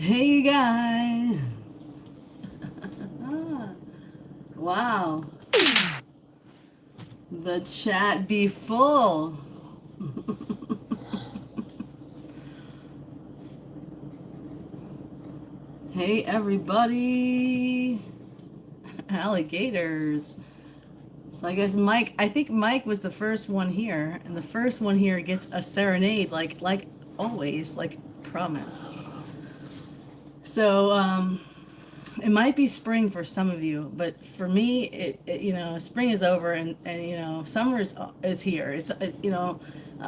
Hey, you guys. Wow. The chat be full. Hey, everybody. Alligators. So I guess I think Mike was the first one here, and the first one here gets a serenade, like always, like promised. So, it might be spring for some of you, but for me, spring is over, and summer is here.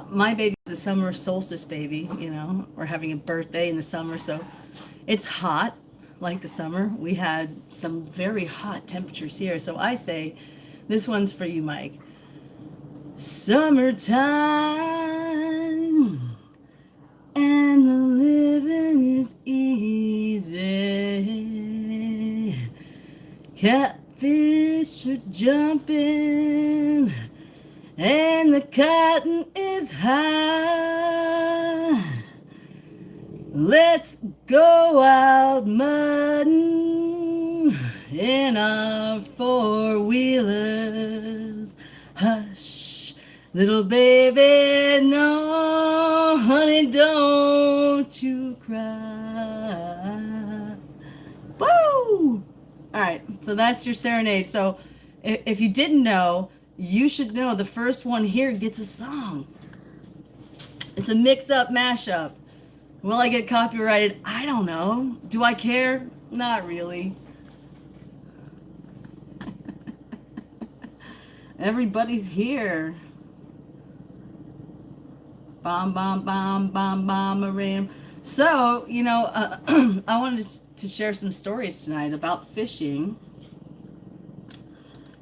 My baby is a summer solstice baby. We're having a birthday in the summer, so it's hot like the summer. We had some very hot temperatures here, so I say this one's for you, Mike. Summertime and the living is easy. Catfish are jumping and the cotton is high. Let's go out mudding in our four-wheelers. Hush, little baby, no, honey, don't you cry. Woo! All right, so that's your serenade. So if you didn't know, you should know the first one here gets a song. It's a mix-up, mashup. Will I get copyrighted? I don't know. Do I care? Not really. Everybody's here. Bomb, bomb, bomb, bomb, bomb, ram. So, I wanted to share some stories tonight about fishing.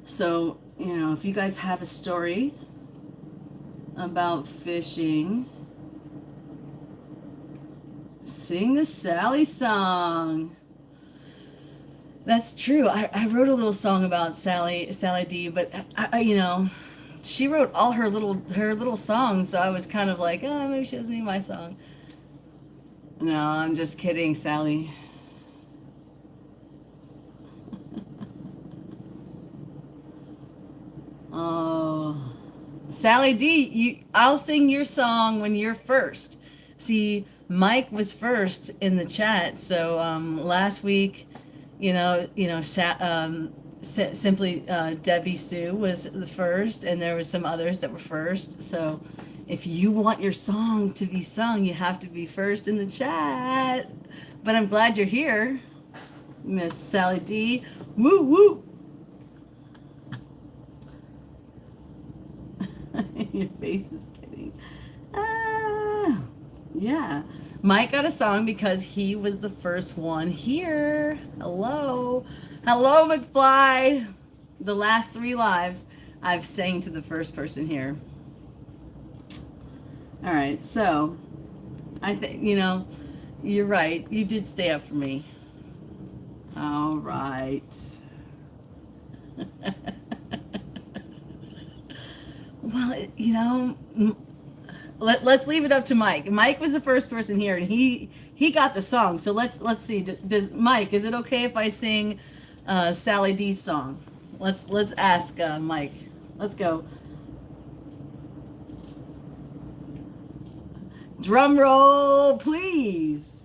So, if you guys have a story about fishing, sing the Sally song. That's true. I wrote a little song about Sally D, but she wrote all her little songs, so I was kind of like, oh, maybe she doesn't need my song. No, I'm just kidding, Sally. Oh, Sally D, I'll sing your song when you're first. See, Mike was first in the chat, so last week, simply Debbie Sue was the first, and there was some others that were first. So, if you want your song to be sung, you have to be first in the chat. But I'm glad you're here, Miss Sally D. Woo woo. Your face is kidding. Ah, yeah. Mike got a song because he was the first one here. Hello. Hello, McFly. The last 3 lives, I've sang to the first person here. All right, so I think, you're right. You did stay up for me. All right. Well, let's leave it up to Mike. Mike was the first person here, and he got the song. So let's see. Does Mike? Is it okay if I sing Sally D's song? Let's ask Mike. Let's go. Drum roll, please.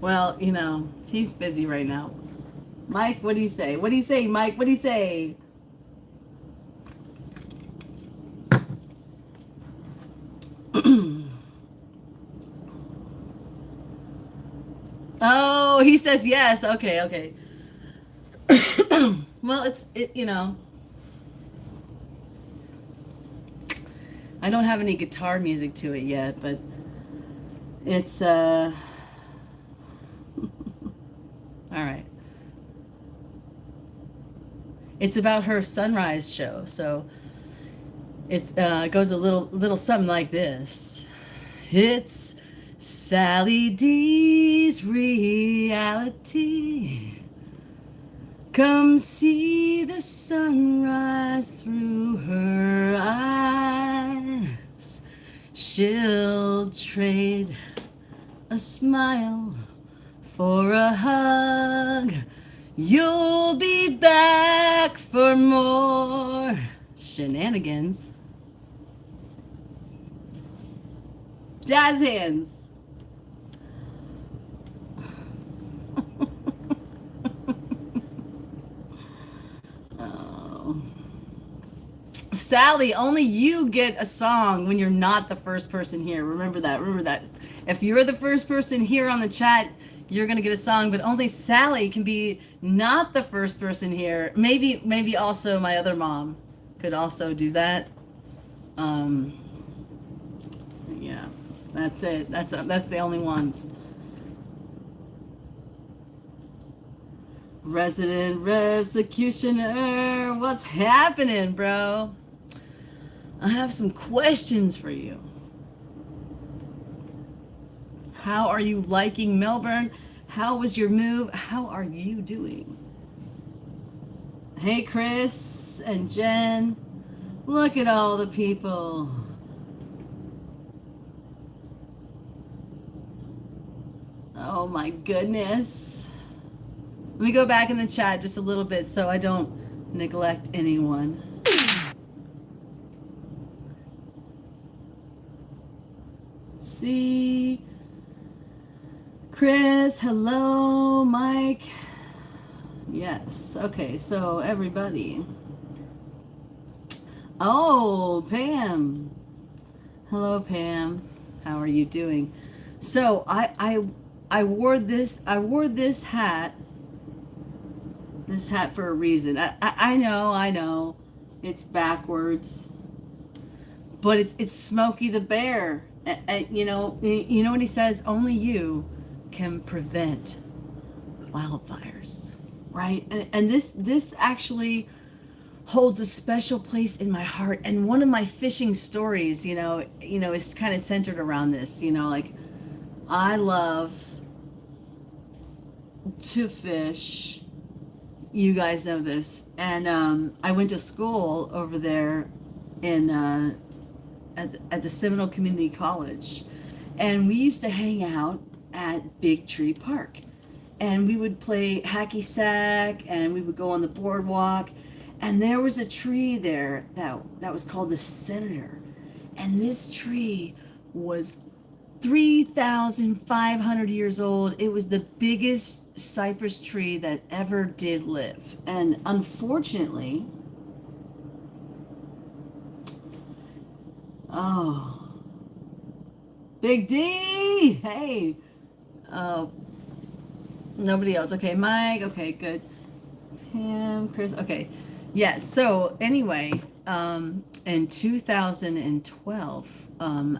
Well, he's busy right now. Mike, what do you say? What do you say, Mike? What do you say? Oh, he says yes. Okay, okay. Well, I don't have any guitar music to it yet, but it's all right. It's about her sunrise show, so it goes a little something like this. It's Sally D's reality. Come see the sunrise through her eyes. She'll trade a smile for a hug. You'll be back for more shenanigans. Jazz hands. Oh. Sally, only you get a song when you're not the first person here. Remember that. Remember that. If you're the first person here on the chat, you're going to get a song, but only Sally can be not the first person here. Maybe also my other mom could also do that. Yeah. That's it. That's the only ones. Resident Executioner, what's happening, bro? I have some questions for you. How are you liking Melbourne? How was your move? How are you doing? Hey, Chris and Jen. Look at all the people. Oh my goodness. Let me go back in the chat just a little bit so I don't neglect anyone. Let's see. Chris, hello. Mike. Yes. Okay, so everybody. Oh, Pam. Hello, Pam. How are you doing? So I wore this hat for a reason. I know it's backwards, but it's Smokey the Bear. You know what he says? Only you can prevent wildfires, right? And this actually holds a special place in my heart. And one of my fishing stories, is kind of centered around this. Like I love to fish. You guys know this. And I went to school over there in at the Seminole Community College, and we used to hang out at Big Tree Park, and we would play hacky sack, and we would go on the boardwalk, and there was a tree there that was called the Senator, and this tree was 3,500 years old. It was the biggest cypress tree that ever did live, and unfortunately, oh, Big D, hey, oh, nobody else. Okay, Mike. Okay, good. Pam, Chris. Okay, yes. So anyway, in 2012,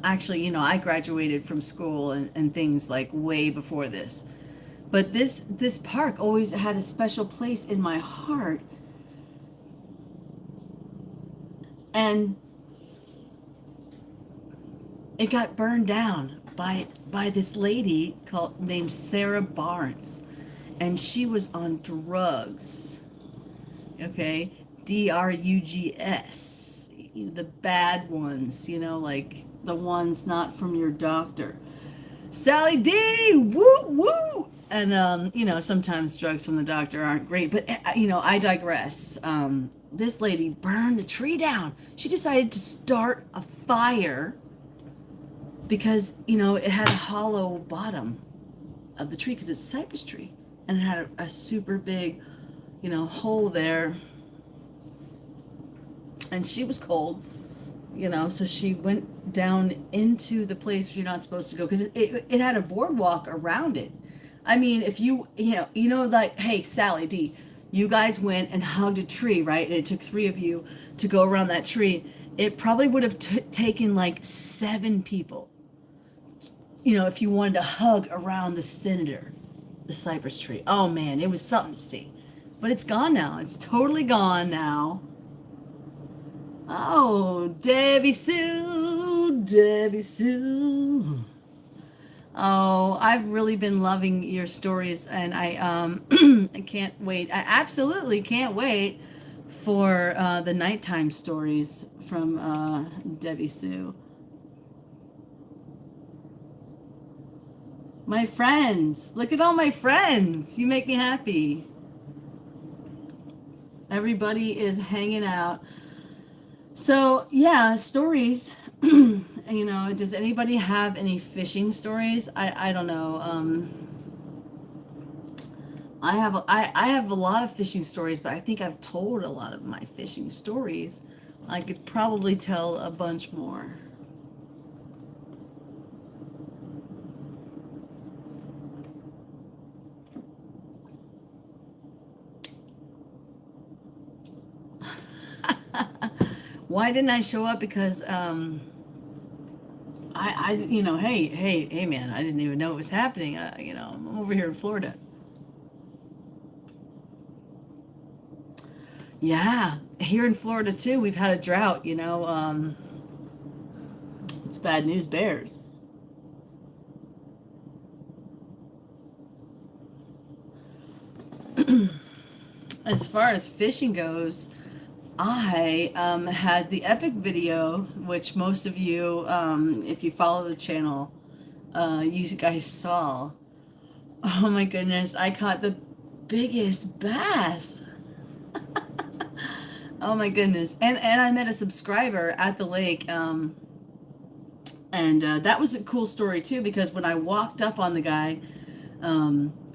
actually, I graduated from school and things like way before this, but this park always had a special place in my heart, and it got burned down by this lady named Sarah Barnes, and she was on drugs. Okay, drugs, the bad ones, like the ones not from your doctor. Sally D, woo woo. And sometimes drugs from the doctor aren't great, but I digress. This lady burned the tree down. She decided to start a fire because it had a hollow bottom of the tree because it's a cypress tree, and it had a super big hole there, and she was cold, so she went down into the place where you're not supposed to go because it had a boardwalk around it. I mean, if like, hey, Sally D, you guys went and hugged a tree, right? And it took 3 of you to go around that tree. It probably would have taken like 7 people, if you wanted to hug around the Senator, the cypress tree. Oh man, it was something to see. But it's gone now. It's totally gone now. Oh, Debbie Sue Debbie Sue. Oh, I've really been loving your stories, and I can't wait. I absolutely can't wait for the nighttime stories from Debbie Sue. My friends, look at all my friends. You make me happy. Everybody is hanging out. So yeah, stories. You know, does anybody have any fishing stories? I don't know. I have a lot of fishing stories, but I think I've told a lot of my fishing stories. I could probably tell a bunch more. Why didn't I show up? Because you know, hey, man, I didn't even know it was happening. You know, I'm over here in Florida. Yeah, here in Florida too, we've had a drought. You know, it's bad news bears. As far as fishing goes, I had the epic video, which most of you, if you follow the channel, you guys saw. Oh my goodness, I caught the biggest bass. Oh my goodness. And I met a subscriber at the lake. And that was a cool story too, because when I walked up on the guy,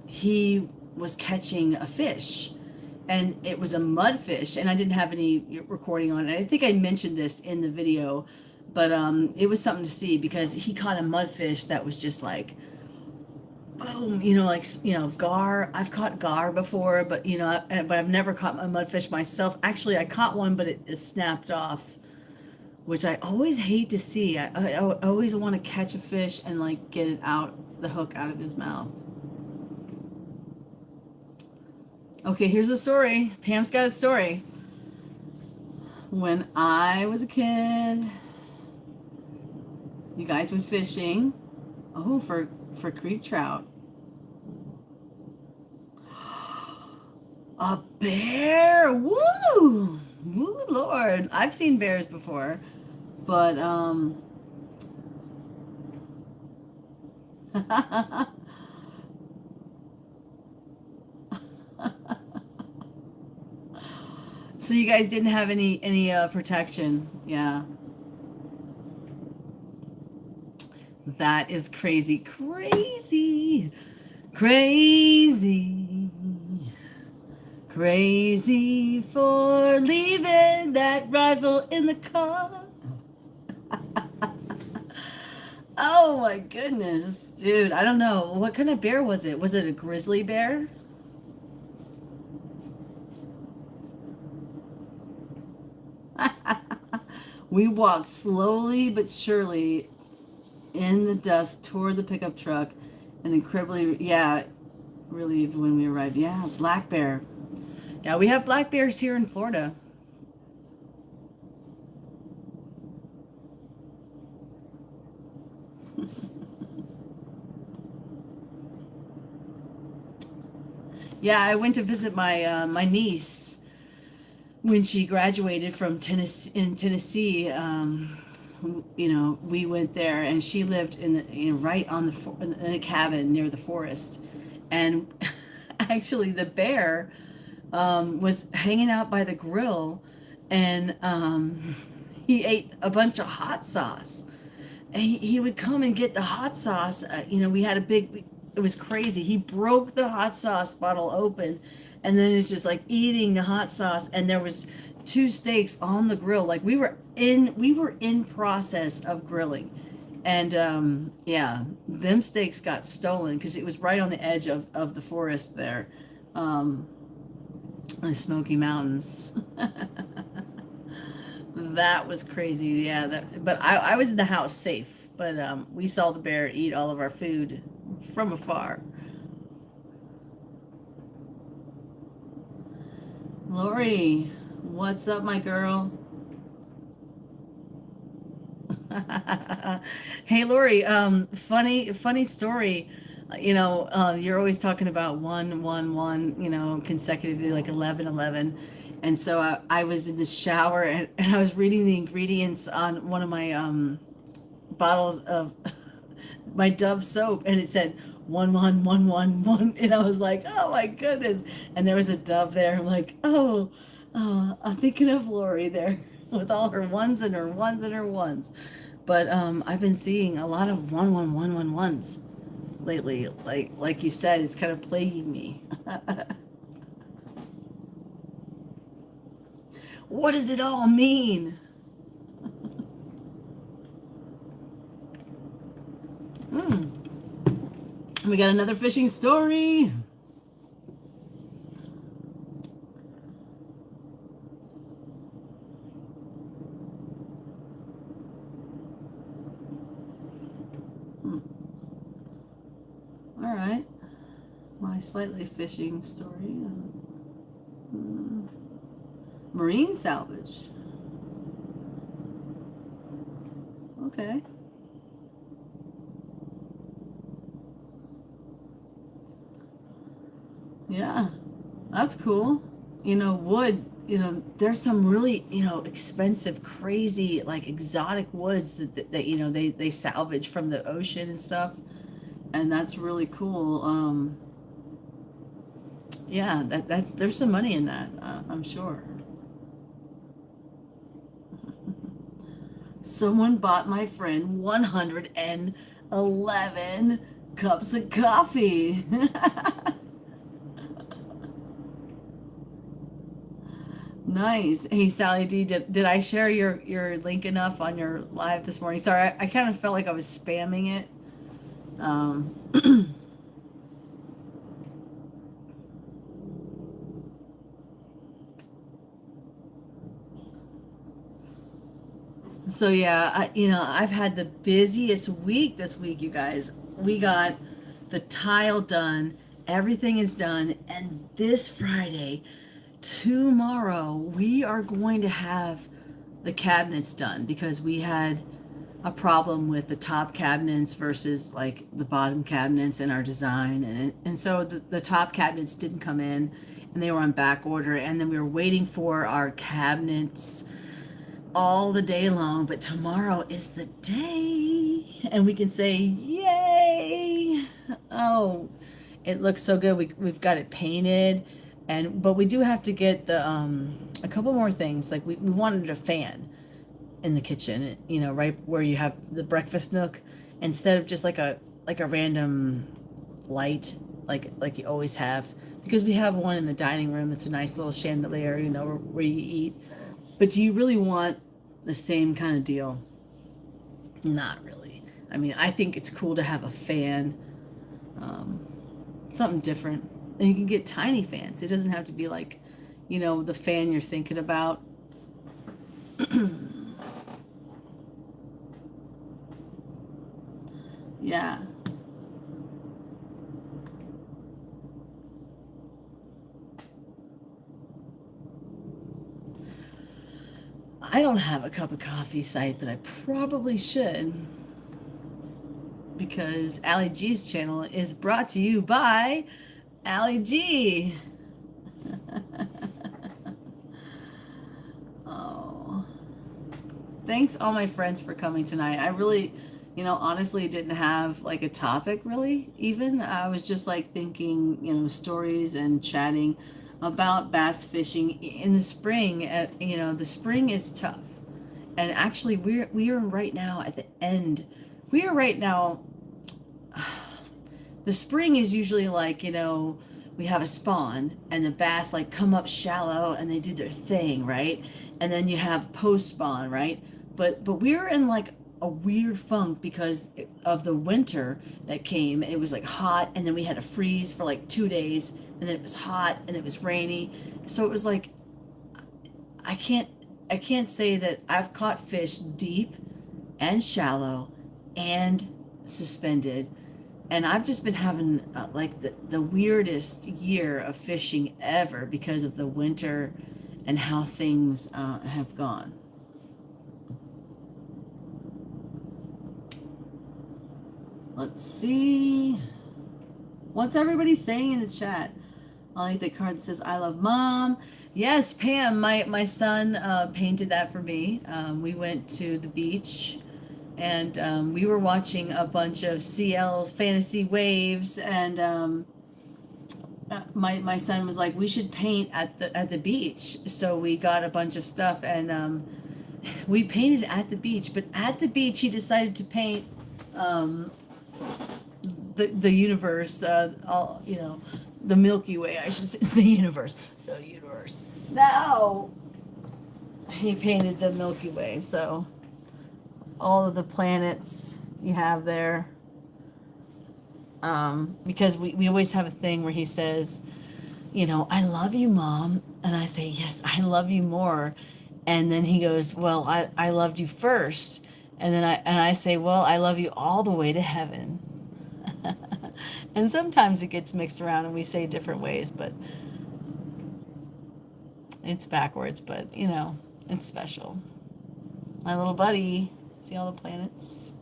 he was catching a fish. And it was a mudfish, and I didn't have any recording on it. I think I mentioned this in the video, but it was something to see because he caught a mudfish that was just like boom, you know, like, you know, gar. I've caught gar before, but you know, but I've never caught a mudfish myself. Actually, I caught one, but it snapped off, which I always hate to see. I always want to catch a fish and like get it out, the hook out of his mouth. Okay, here's a story. Pam's got a story. When I was a kid, you guys went fishing. Oh, for creek trout. A bear! Woo! Woo, Lord. I've seen bears before, but so you guys didn't have any protection. Yeah. That is crazy. Crazy. Crazy. Crazy for leaving that rifle in the car. Oh my goodness, dude. I don't know. What kind of bear was it? Was it a grizzly bear? We walked slowly but surely in the dust toward the pickup truck and incredibly, yeah, relieved when we arrived. Yeah, black bear. Yeah, we have black bears here in Florida. Yeah, I went to visit my niece when she graduated from Tennessee in Tennessee. You know, we went there, and she lived in the, you know, right on the in a cabin near the forest, and actually the bear was hanging out by the grill, and he ate a bunch of hot sauce. And he would come and get the hot sauce. You know, we had a big, it was crazy. He broke the hot sauce bottle open, and then it's just like eating the hot sauce. And there was two steaks on the grill. Like we were in process of grilling. And yeah, them steaks got stolen because it was right on the edge of the forest there. Um, the Smoky Mountains. That was crazy. Yeah, but I was in the house safe. But we saw the bear eat all of our food from afar. Lori, what's up, my girl? Hey Lori, funny story. You're always talking about 1 1 1, consecutively, like 11 11. And so I was in the shower, and I was reading the ingredients on one of my bottles of my Dove soap, and it said 1 1 1 1 1, and I was like, oh my goodness. And there was a dove there. I'm like, oh, I'm thinking of Lori there with all her ones and her ones and her ones. But I've been seeing a lot of 1 1 1 1 1s lately. Like you said, it's kind of plaguing me. What does it all mean? Hmm. We got another fishing story. Hmm. All right. My slightly fishing story. Hmm. Marine salvage. Okay. Yeah, that's cool. Wood, there's some really, expensive, crazy, like exotic woods that they salvage from the ocean and stuff. And that's really cool. Yeah, there's some money in that, I'm sure. Someone bought my friend 111 cups of coffee. Nice. Hey, Sally D, did I share your link enough on your live this morning? Sorry, I kind of felt like I was spamming it. Um, so yeah, I've had the busiest week this week, you guys. We got the tile done, everything is done, and this Friday, tomorrow, we are going to have the cabinets done because we had a problem with the top cabinets versus like the bottom cabinets in our design, and so the top cabinets didn't come in, and they were on back order, and then we were waiting for our cabinets all the day long, but tomorrow is the day and we can say yay. Oh, it looks so good. We've got it painted, and but we do have to get the a couple more things. Like we wanted a fan in the kitchen, right where you have the breakfast nook, instead of just like a random light like you always have, because we have one in the dining room. It's a nice little chandelier, where you eat. But do you really want the same kind of deal? Not really. I mean, I think it's cool to have a fan, um, something different. And you can get tiny fans. It doesn't have to be like, the fan you're thinking about. Yeah. I don't have a cup of coffee site, but I probably should, because AllyG's channel is brought to you by AllyG. Oh, thanks all my friends for coming tonight. I really, honestly didn't have like a topic really even. I was just like thinking, stories and chatting about bass fishing in the spring. The spring is tough. And actually we are right now at the end. We are right now, the spring is usually like, we have a spawn and the bass like come up shallow and they do their thing, right? And then you have post spawn, right? But we're in like a weird funk because of the winter that came. It was like hot, and then we had a freeze for like 2 days, and then it was hot and it was rainy. So it was like I can't I can't say that I've caught fish deep and shallow and suspended, and I've just been having like the weirdest year of fishing ever because of the winter and how things have gone. Let's see. What's everybody saying in the chat? I like the card that says "I love mom." Yes, Pam. My son painted that for me. We went to the beach, and we were watching a bunch of CL's Fantasy Waves, and my son was like, "We should paint at the beach." So we got a bunch of stuff, and we painted at the beach. But at the beach, he decided to paint um, the universe, all the Milky Way. I should say the universe. No, he painted the Milky Way. So all of the planets you have there. Because we always have a thing where he says, "I love you, Mom," and I say, "Yes, I love you more," and then he goes, "Well, I loved you first," and then I say, "Well, I love you all the way to heaven." And sometimes it gets mixed around and we say different ways, but it's backwards, but it's special. My little buddy, see all the planets?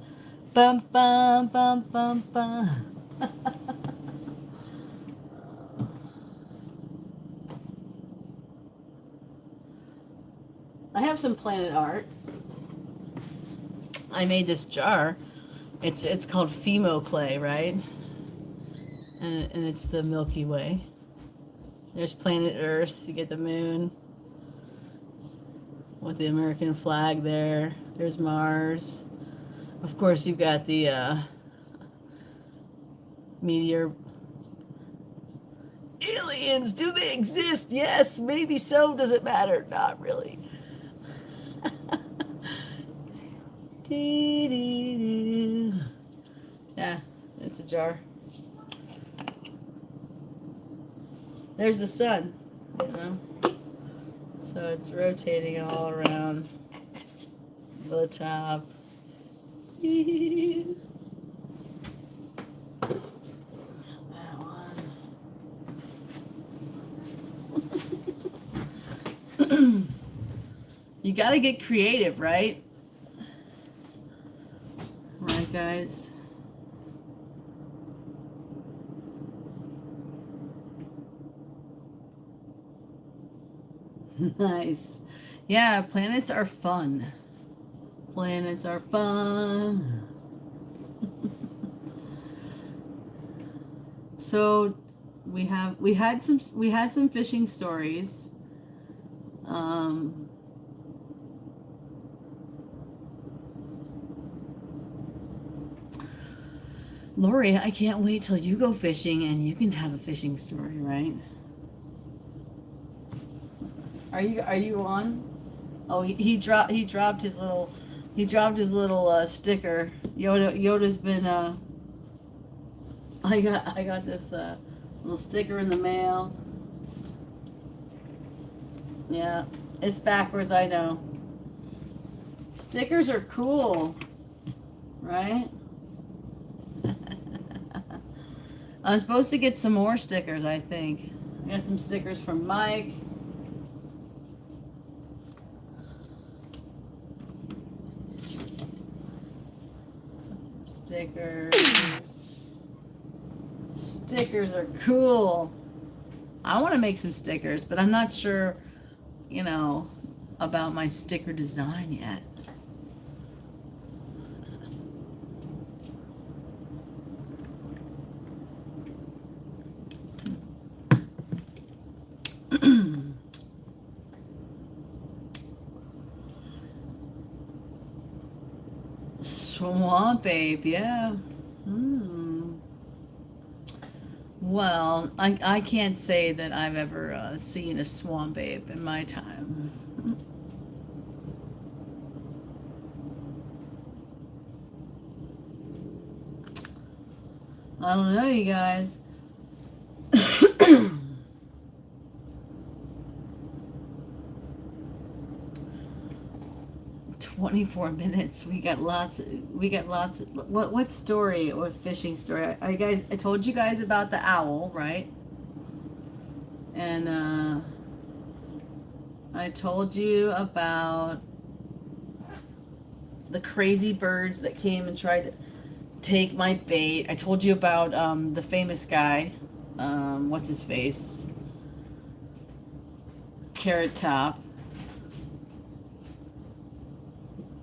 Bum bum bum bum bum. I have some planet art. I made this jar. It's called Fimo clay, right? And it's the Milky Way. There's planet Earth. You get the moon with the American flag there. There's Mars. Of course, you've got the meteor. Aliens, do they exist? Yes, maybe so. Does it matter? Not really. Yeah, it's a jar. There's the sun, so it's rotating all around the top. That one. You gotta get creative, right? Right, guys? Nice. Yeah, planets are fun. Planets are fun. So we had some fishing stories. Lori, I can't wait till you go fishing and you can have a fishing story, right? Are you on? Oh, he dropped his little sticker. Yoda's been I got this little sticker in the mail. Yeah, it's backwards, I know. Stickers are cool, right? I'm supposed to get some more stickers, I think. I got some stickers from Mike. Some stickers. Stickers are cool. I want to make some stickers, but I'm not sure, about my sticker design yet. Swamp ape, yeah. Well, I can't say that I've ever seen a swamp ape in my time. I don't know, you guys. 24 minutes. We got lots. What story or fishing story? I told you guys about the owl, right? And I told you about the crazy birds that came and tried take my bait. I told you about the famous guy. What's his face? Carrot Top.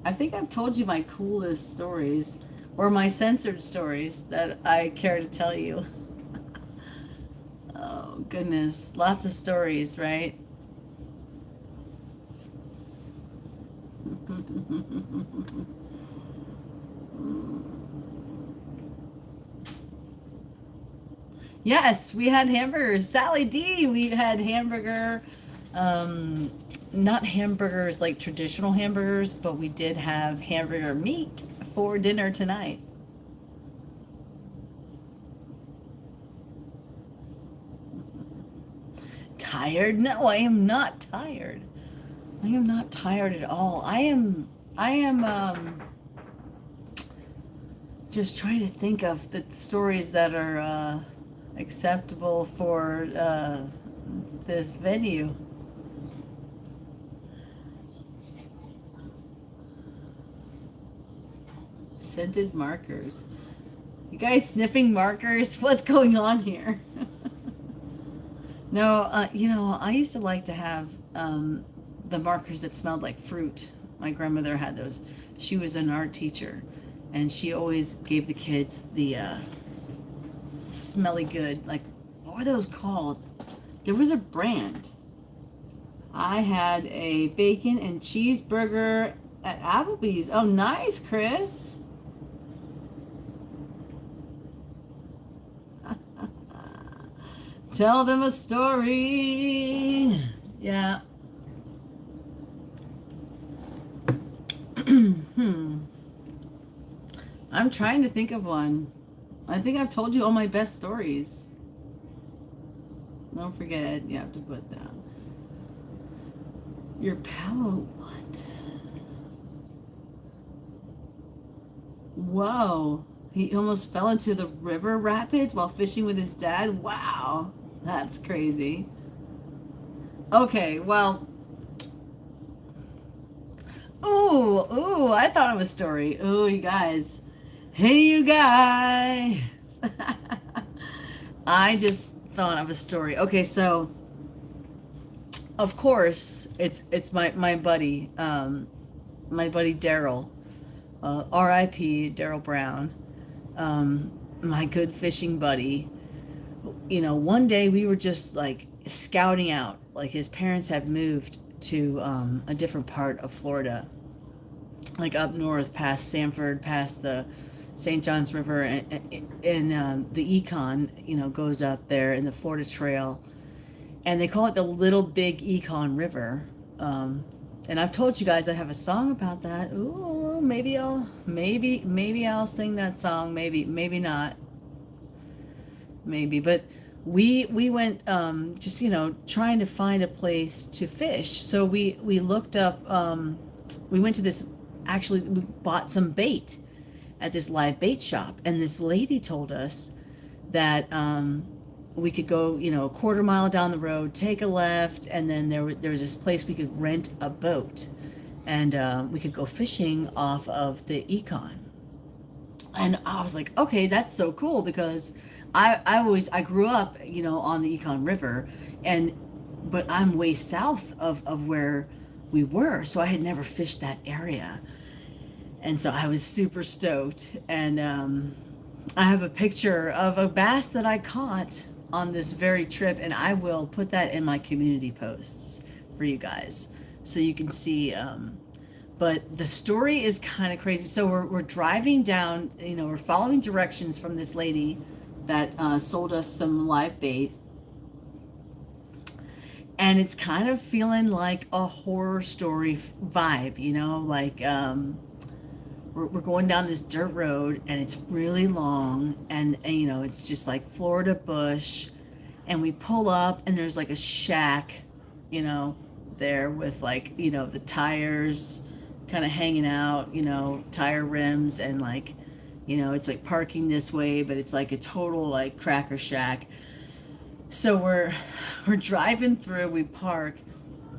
I think I've told you my coolest stories, or my censored stories that I care to tell you. Oh, goodness. Lots of stories, right? Yes, we had hamburgers. Sally D, we had hamburger. Not hamburgers like traditional hamburgers, but we did have hamburger meat for dinner tonight. Tired? No, I am not tired. I am not tired at all. I am just trying to think of the stories that are acceptable for this venue. Scented markers. You guys sniffing markers? What's going on here? No, I used to like to have the markers that smelled like fruit. My grandmother had those. She was an art teacher, and she always gave the kids the smelly good. Like, what were those called? There was a brand. I had a bacon and cheeseburger at Applebee's. Oh, nice, Chris. Tell them a story. Yeah. I'm trying to think of one. I think I've told you all my best stories. Don't forget, you have to put down your pillow. What? Whoa. He almost fell into the river rapids while fishing with his dad. Wow. That's crazy. Okay, well. Ooh, I thought of a story. Ooh, you guys. Hey, you guys. I just thought of a story. Okay, so of course it's my buddy, my buddy Daryl, R.I.P. Daryl Brown, my good fishing buddy. You know, one day we were just like scouting out. Like his parents had moved to a different part of Florida, like up north past Sanford, past the St. Johns River, and the Econ, goes up there in the Florida Trail, and they call it the Little Big Econ River. And I've told you guys I have a song about that. Ooh, maybe I'll sing that song. Maybe not. Maybe, but we went just trying to find a place to fish. So we looked up. We went to this. Actually, we bought some bait at this live bait shop, and this lady told us that we could go, a quarter mile down the road, take a left, and then there was this place we could rent a boat, and we could go fishing off of the Econ. And I was like, okay, that's so cool, because I grew up, on the Econ River, but I'm way south of where we were, so I had never fished that area. And so I was super stoked. And I have a picture of a bass that I caught on this very trip, and I will put that in my community posts for you guys so you can see. But the story is kind of crazy. So we're driving down, we're following directions from this lady that sold us some live bait. And it's kind of feeling like a horror story vibe, like we're going down this dirt road, and it's really long, and it's just like Florida bush, and we pull up, and there's like a shack, there with like, the tires kind of hanging out, tire rims, and like, it's like parking this way, but it's like a total like cracker shack. So we're driving through, we park,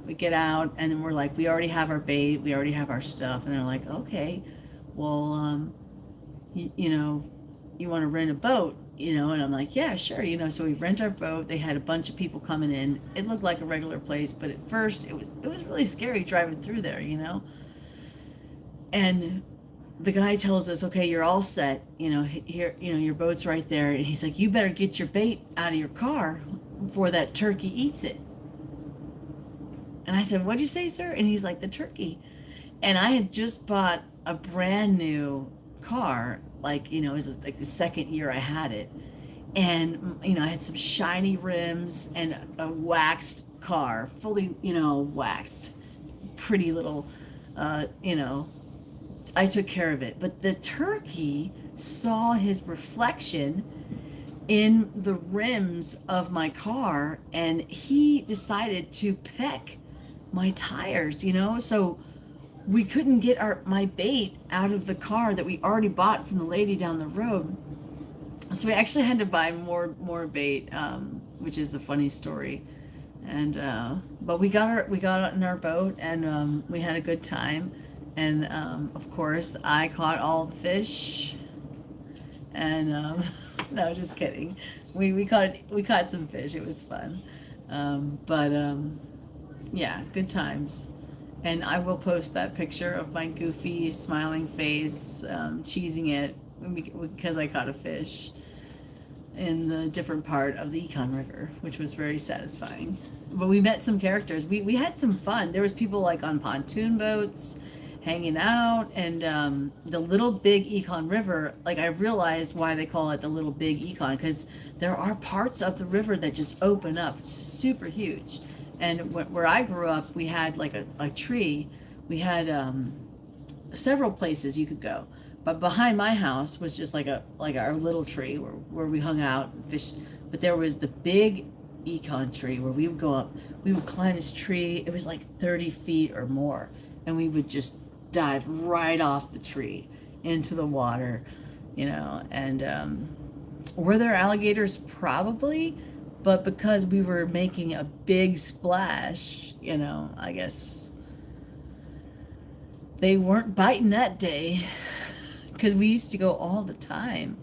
we get out, and then we're like, we already have our bait, we already have our stuff, and they're like, okay, well, you know, you want to rent a boat, you know, and I'm like, yeah, sure, you know. So we rent our boat. They had a bunch of people coming in. It looked like a regular place, but at first it was really scary driving through there, you know. And the guy tells us, okay, you're all set, you know, here, you know, your boat's right there. And he's like, you better get your bait out of your car before that turkey eats it. And I said, what'd you say, sir? And he's like, the turkey. And I had just bought a brand new car, like, you know, it was like the second year I had it. And, you know, I had some shiny rims and a waxed car, fully, you know, waxed, pretty little, you know, I took care of it. But the turkey saw his reflection in the rims of my car and he decided to peck my tires, you know? So we couldn't get my bait out of the car that we already bought from the lady down the road. So we actually had to buy more bait, which is a funny story. And but we got in our boat and we had a good time. And of course, I caught all the fish. And no, just kidding. We caught some fish. It was fun. But yeah, good times. And I will post that picture of my goofy smiling face, cheesing it because I caught a fish in the different part of the Econ River, which was very satisfying. But we met some characters. We had some fun. There was people like on pontoon boats hanging out, and the Little Big Econ River, like I realized why they call it the Little Big Econ, because there are parts of the river that just open up super huge. And where I grew up, we had like a tree. We had several places you could go. But behind my house was just like our little tree where we hung out and fished. But there was the big econ tree where we would go up. We would climb this tree. It was like 30 feet or more. And we would just dive right off the tree into the water, you know. And were there alligators? Probably. But because we were making a big splash, you know, I guess they weren't biting that day. Because we used to go all the time,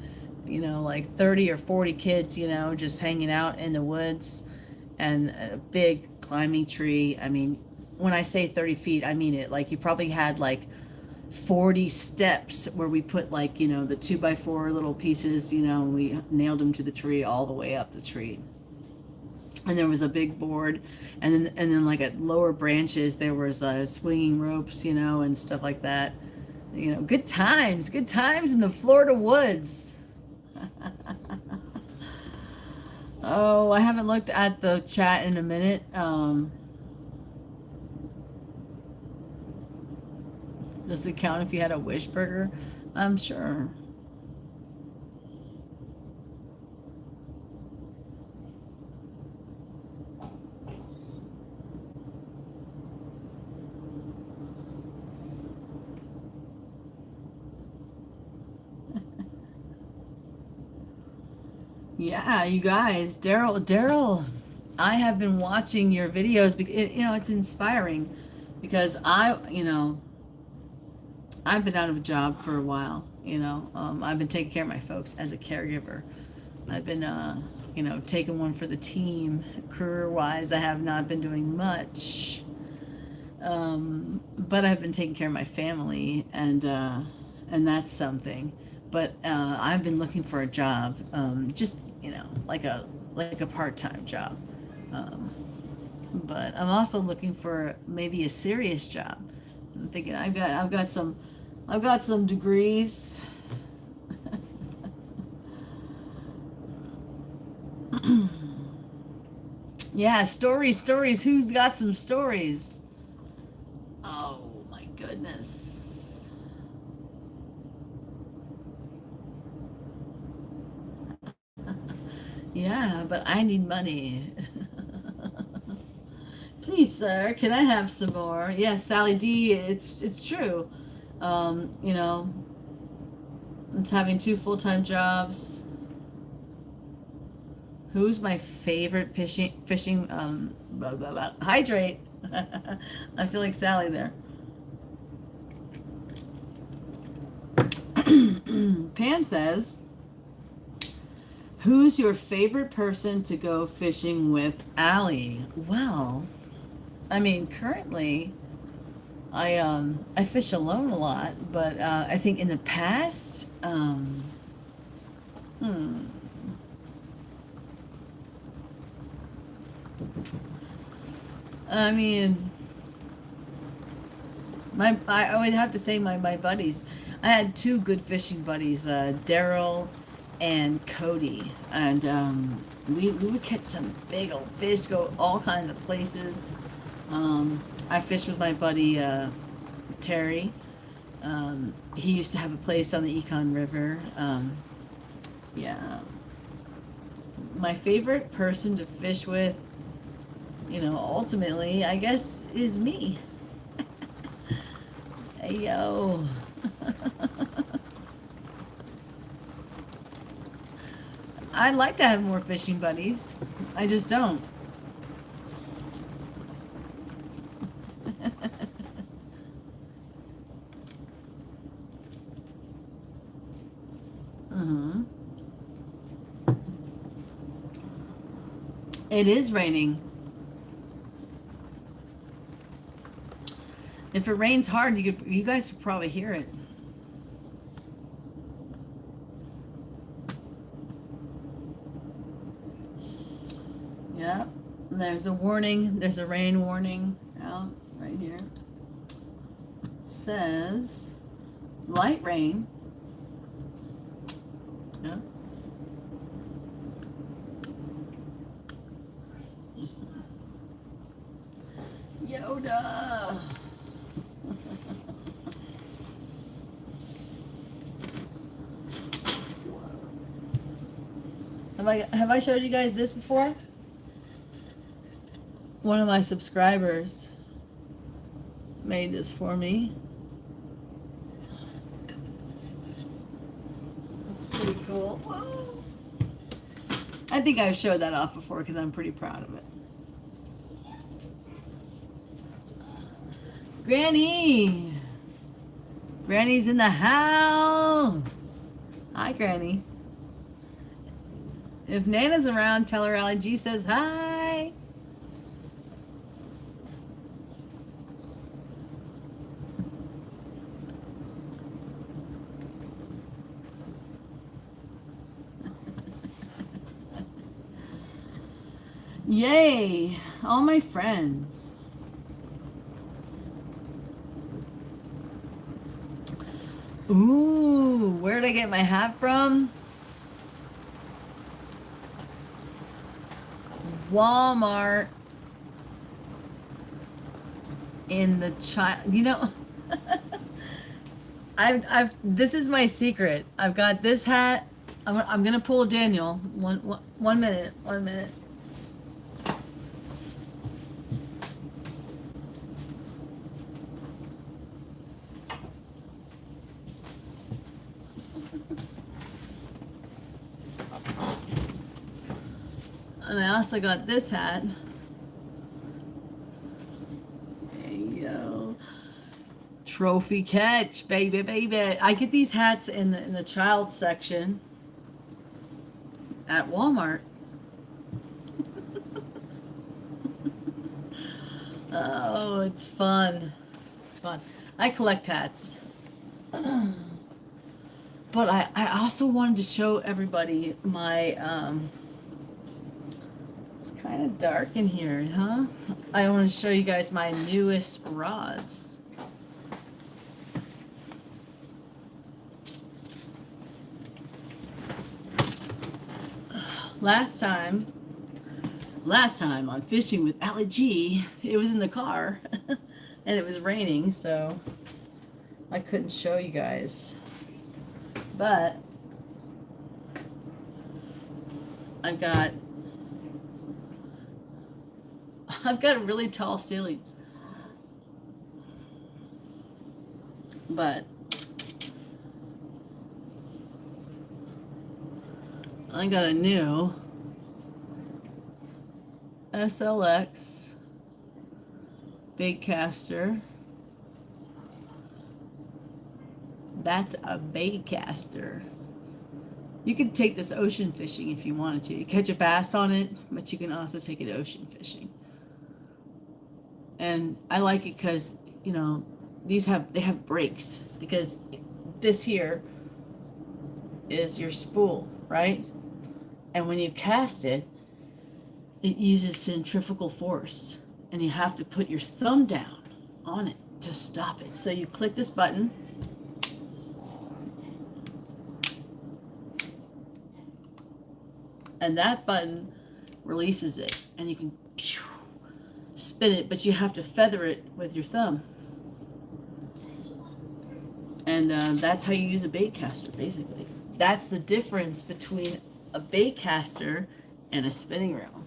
you know, like 30 or 40 kids, you know, just hanging out in the woods and a big climbing tree. I mean, when I say 30 feet, I mean it. Like you probably had like 40 steps where we put like, you know, the 2x4 little pieces, you know, and we nailed them to the tree all the way up the tree. And there was a big board, and then like at lower branches there was swinging ropes, you know, and stuff like that. You know, good times in the Florida woods. Oh, I haven't looked at the chat in a minute. Does it count if you had a wish burger? I'm sure. Yeah, you guys, Daryl, I have been watching your videos because you know it's inspiring because you know, I've been out of a job for a while. You know, I've been taking care of my folks as a caregiver. I've been, you know, taking one for the team. Career-wise, I have not been doing much, but I've been taking care of my family, and that's something. But I've been looking for a job, just you know, like a part-time job. Um, but I'm also looking for maybe a serious job. I'm thinking I've got some degrees. Yeah, stories. Who's got some stories? Oh my goodness. Yeah, but I need money. Please, sir, can I have some more? Yes, Sally D, it's true. You know, it's having two full-time jobs. Who's my favorite fishing blah, blah, blah. Hydrate. I feel like Sally there. Pam says, who's your favorite person to go fishing with, Allie? Well, I mean, currently, I fish alone a lot, but I think in the past, hmm, I mean, I would have to say my buddies. I had two good fishing buddies, Daryl and Cody, and we would catch some big old fish, go all kinds of places. I fished with my buddy Terry. He used to have a place on the Yukon River. Yeah, my favorite person to fish with, ultimately, I guess, is me. Hey, yo. I'd like to have more fishing buddies. I just don't. Mm-hmm. It is raining. If it rains hard, you guys could probably hear it. Yeah, there's a warning. There's a rain warning out right here. It says light rain. Yeah. Yoda. Have I showed you guys this before? One of my subscribers made this for me. That's pretty cool. Whoa. I think I've showed that off before because I'm pretty proud of it. Granny! Granny's in the house! Hi, Granny. If Nana's around, tell her AllyG says hi! Yay! All my friends. Ooh, where'd I get my hat from? Walmart. In the this is my secret. I've got this hat. I'm gonna pull Daniel. One minute. 1 minute. And I also got this hat. Hey, yo. Trophy catch, baby, baby. I get these hats in the child section at Walmart. Oh, it's fun. It's fun. I collect hats. But I also wanted to show everybody my it's kind of dark in here, huh? I want to show you guys my newest rods. Last time on Fishing with AllyG, it was in the car and it was raining, so I couldn't show you guys. But I've got really tall ceilings. But I got a new SLX bait caster. That's a bait caster. You could take this ocean fishing if you wanted to. You catch a bass on it, but you can also take it ocean fishing. And I like it because, you know, they have brakes, because this here is your spool, right? And when you cast it, it uses centrifugal force, and you have to put your thumb down on it to stop it. So you click this button, and that button releases it, and you can spin it, but you have to feather it with your thumb. And that's how you use a bait caster, basically. That's the difference between a bait caster and a spinning reel.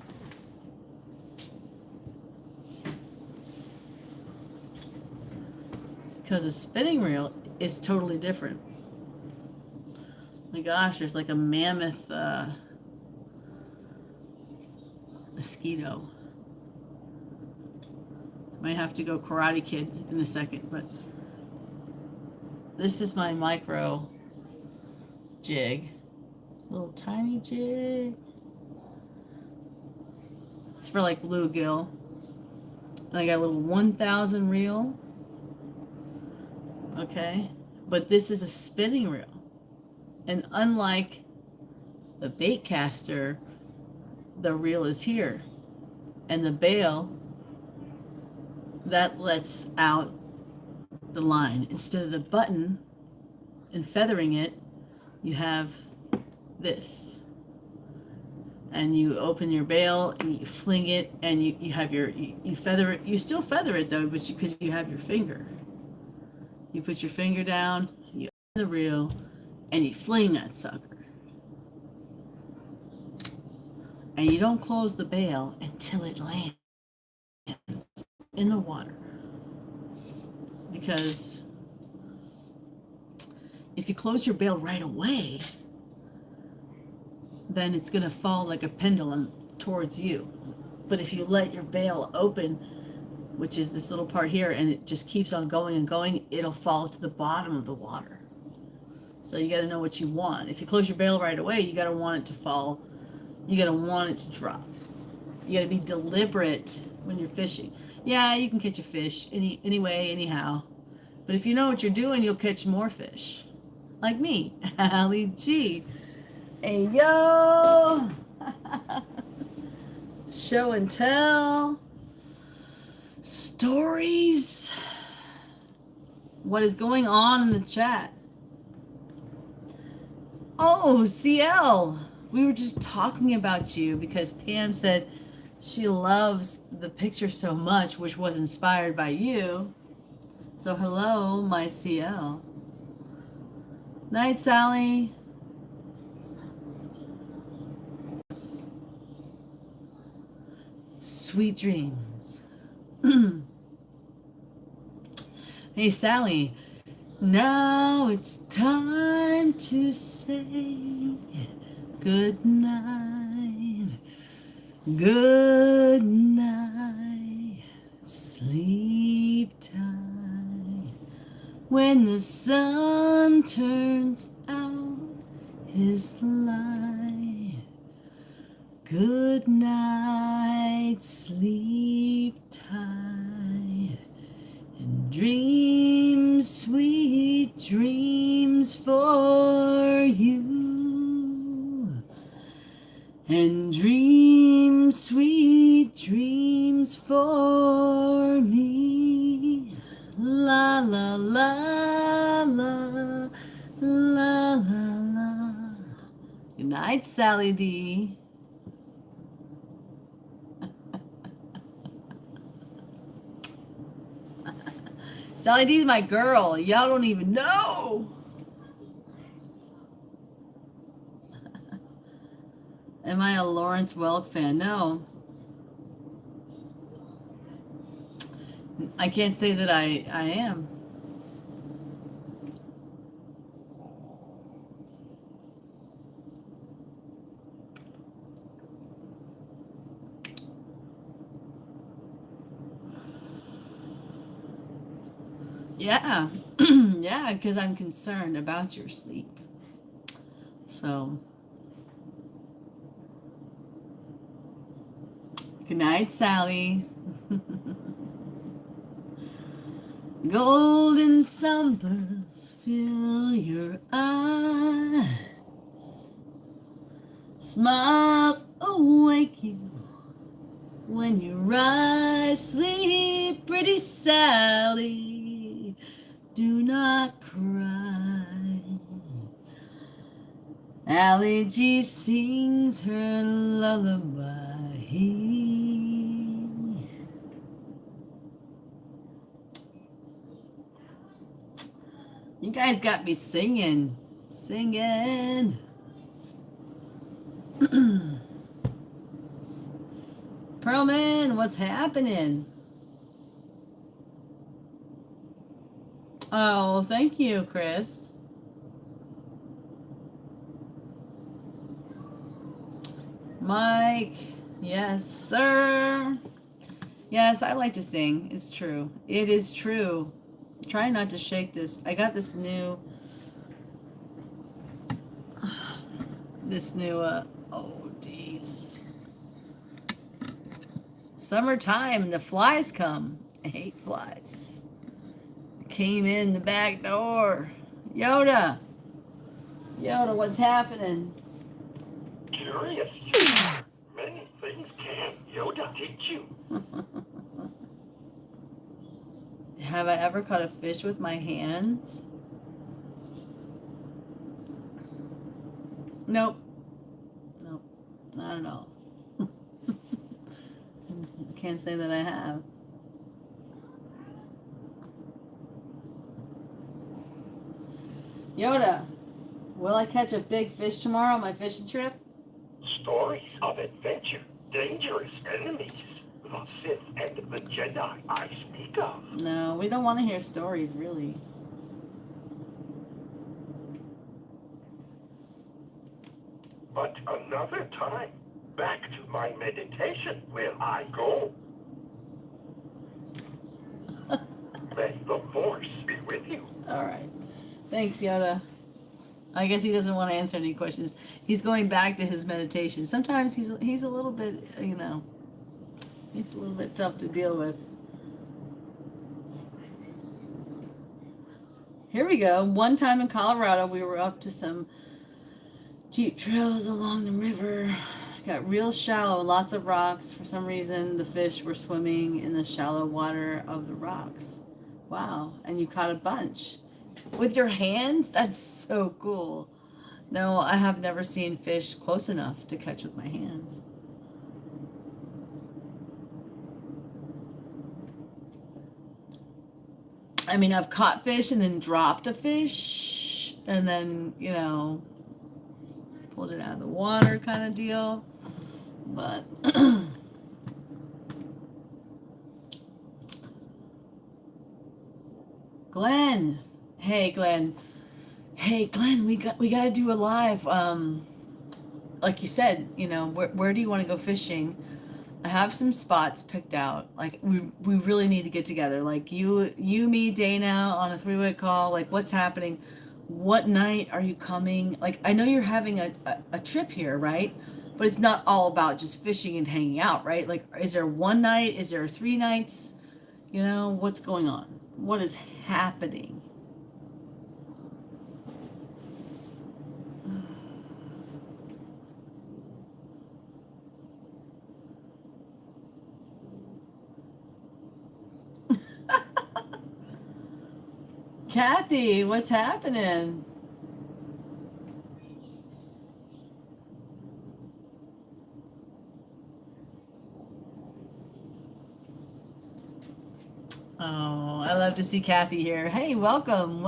Because a spinning reel is totally different. My gosh, there's like a mammoth mosquito. Might have to go Karate Kid in a second, but this is my micro jig. It's a little tiny jig. It's for like bluegill. And I got a little 1,000 reel. Okay, but this is a spinning reel. And unlike the bait caster, the reel is here. And the bail, that lets out the line. Instead of the button and feathering it, you have this. And you open your bail and you fling it, and you have you feather it. You still feather it though, but because you have your finger. You put your finger down, you open the reel, and you fling that sucker. And you don't close the bail until it lands in the water. Because if you close your bail right away, then it's going to fall like a pendulum towards you. But if you let your bail open, which is this little part here, and it just keeps on going and going, it'll fall to the bottom of the water. So you got to know what you want. If you close your bail right away, you got to want it to fall. You got to want it to drop. You got to be deliberate when you're fishing. Yeah, you can catch a fish anyway, anyhow. But if you know what you're doing, you'll catch more fish. Like me, AllyG. Hey, yo! Show and tell. Stories. What is going on in the chat? Oh, CL. We were just talking about you because Pam said she loves the picture so much, which was inspired by you. So hello, my CL. Night, Sally. Sweet dreams. Hey, Sally. Now it's time to say good night. Good night. Sleep tight. When the sun turns out his light. Good night. Sleep tight. And dream sweet dreams for you. And dream sweet dreams for me. La la la la la la la. Good night, Sally D. Sally D's my girl. Y'all don't even know. Am I a Lawrence Welk fan? No. I can't say that I am. Yeah. Yeah, because I'm concerned about your sleep. So Good night, Sally. Golden sunbursts fill your eyes. Smiles awake you when you rise. Sleep, pretty Sally. Do not cry. AllyG sings her lullaby. You guys got me singing. Pearlman, what's happening? Oh, thank you, Chris. Mike, yes, sir. Yes, I like to sing. It's true. It is true. Try not to shake this. I got this new, oh, geez. Summertime and the flies come. I hate flies. Came in the back door. Yoda, what's happening? Curious. Many things can Yoda teach you. Have I ever caught a fish with my hands? Nope. Not at all. Can't say that I have. Yoda, will I catch a big fish tomorrow on my fishing trip? Stories of adventure, dangerous enemies, the Sith and the Jedi I speak of. No, we don't want to hear stories, really. But another time, back to my meditation will I go. May the Force be with you. All right. Thanks, Yoda. I guess he doesn't want to answer any questions. He's going back to his meditation. Sometimes he's a little bit, he's a little bit tough to deal with. Here we go. One time in Colorado, we were up to some jeep trails along the river. Got real shallow, lots of rocks. For some reason, the fish were swimming in the shallow water of the rocks. Wow. And you caught a bunch. With your hands? That's so cool. No, I have never seen fish close enough to catch with my hands. I mean, I've caught fish and then dropped a fish and then, pulled it out of the water kind of deal. But Glenn. Hey Glenn, we got to do a live. Like you said, where do you want to go fishing? I have some spots picked out. Like we really need to get together. Like you, me, Dana on a 3-way call. Like what's happening? What night are you coming? Like I know you're having a trip here, right? But it's not all about just fishing and hanging out, right? Like is there one night? Is there 3 nights? What's going on? What is happening? Kathy, what's happening? Oh, I love to see Kathy here. Hey, welcome.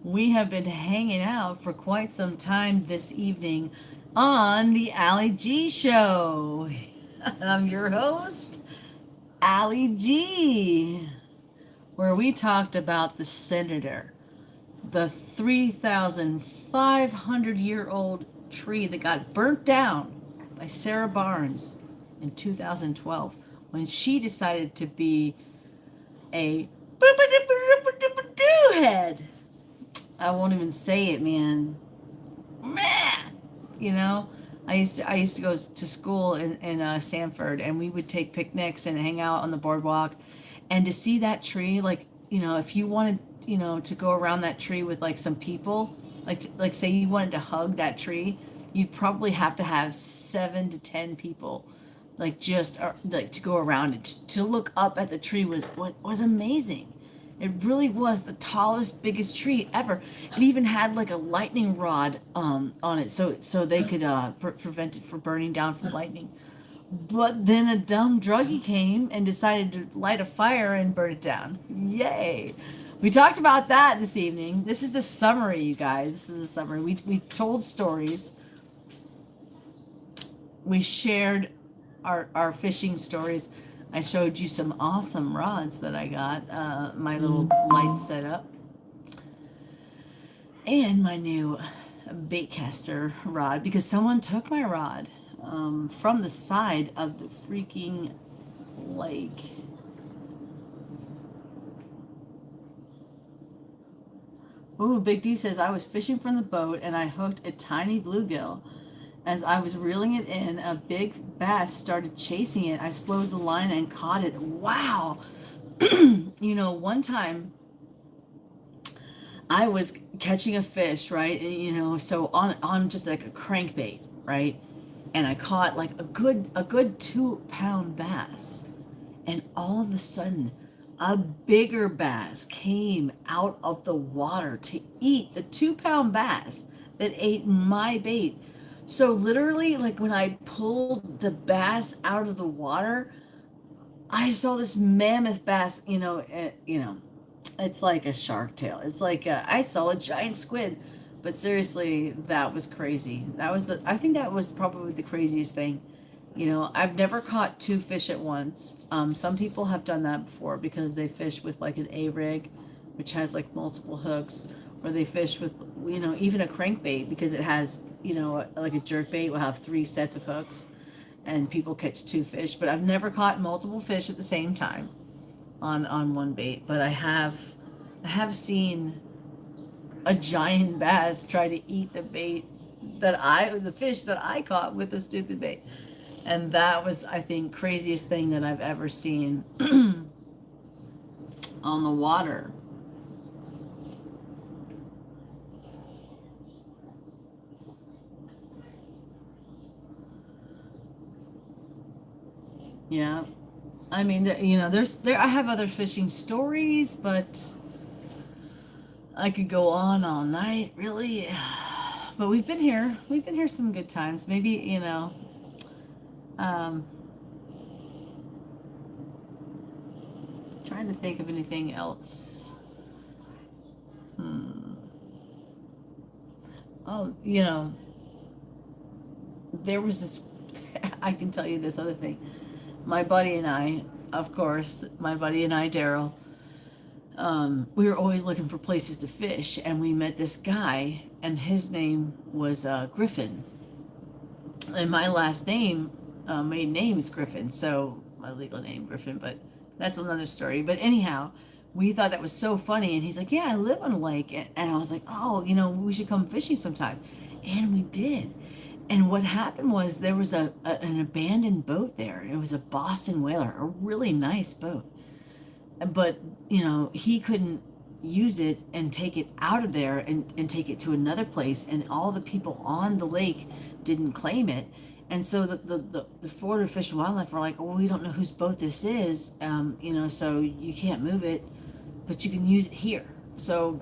We have been hanging out for quite some time this evening on the AllyG show. I'm your host, AllyG, where we talked about the senator, the 3,500-year-old tree that got burnt down by Sarah Barnes in 2012 when she decided to be a head. I won't even say it, man. you know. I used to go to school in Sanford, and we would take picnics and hang out on the boardwalk, and to see that tree, like, you know, if you wanted, you know, to go around that tree with like some people, like say you wanted to hug that tree, you'd probably have to have 7 to 10 people, like just like to go around it. To look up at the tree was amazing. It really was the tallest, biggest tree ever. It even had like a lightning rod on it, so they could prevent it from burning down from lightning. But then a dumb druggie came and decided to light a fire and burn it down. Yay! We talked about that this evening. This is the summary, you guys. This is the summary. We told stories. We shared our fishing stories. I showed you some awesome rods that I got, my little light setup, and my new baitcaster rod, because someone took my rod from the side of the freaking lake. Ooh, Big D says, I was fishing from the boat and I hooked a tiny bluegill. As I was reeling it in, a big bass started chasing it. I slowed the line and caught it. Wow. You know, one time I was catching a fish, right? And, you know, so on just like a crankbait, right? And I caught like a good 2 pound bass. And all of a sudden, a bigger bass came out of the water to eat the 2 pound bass that ate my bait. So literally, like when I pulled the bass out of the water, I saw this mammoth bass. It's like a shark tail. It's like I saw a giant squid. But seriously, that was crazy. I think that was probably the craziest thing. You know, I've never caught 2 fish at once. Some people have done that before because they fish with like an A rig, which has like multiple hooks, or they fish with, you know, even a crankbait because it has, you know, like a jerk bait will have 3 sets of hooks, and people catch 2 fish. But I've never caught multiple fish at the same time on one bait. But I have seen a giant bass try to eat the fish that I caught with a stupid bait. And that was, I think, craziest thing that I've ever seen on the water. Yeah. I mean, you know, I have other fishing stories, but I could go on all night, really. But we've been here some good times. Maybe, you know, um, trying to think of anything else. Oh, you know, there was this, I can tell you this other thing. My buddy and I, of course, Daryl, we were always looking for places to fish, and we met this guy, and his name was Griffin. And my last name, maiden name is Griffin, so my legal name Griffin, but that's another story. But anyhow, we thought that was so funny, and he's like, "Yeah, I live on a lake," and I was like, "Oh, you know, we should come fishing sometime," and we did. And what happened was there was an abandoned boat there. It was a Boston whaler, a really nice boat, but you know he couldn't use it and take it out of there and take it to another place, and all the people on the lake didn't claim it. And so the Florida Fish and Wildlife were like, well, we don't know whose boat this is, you know, so you can't move it, but you can use it here. So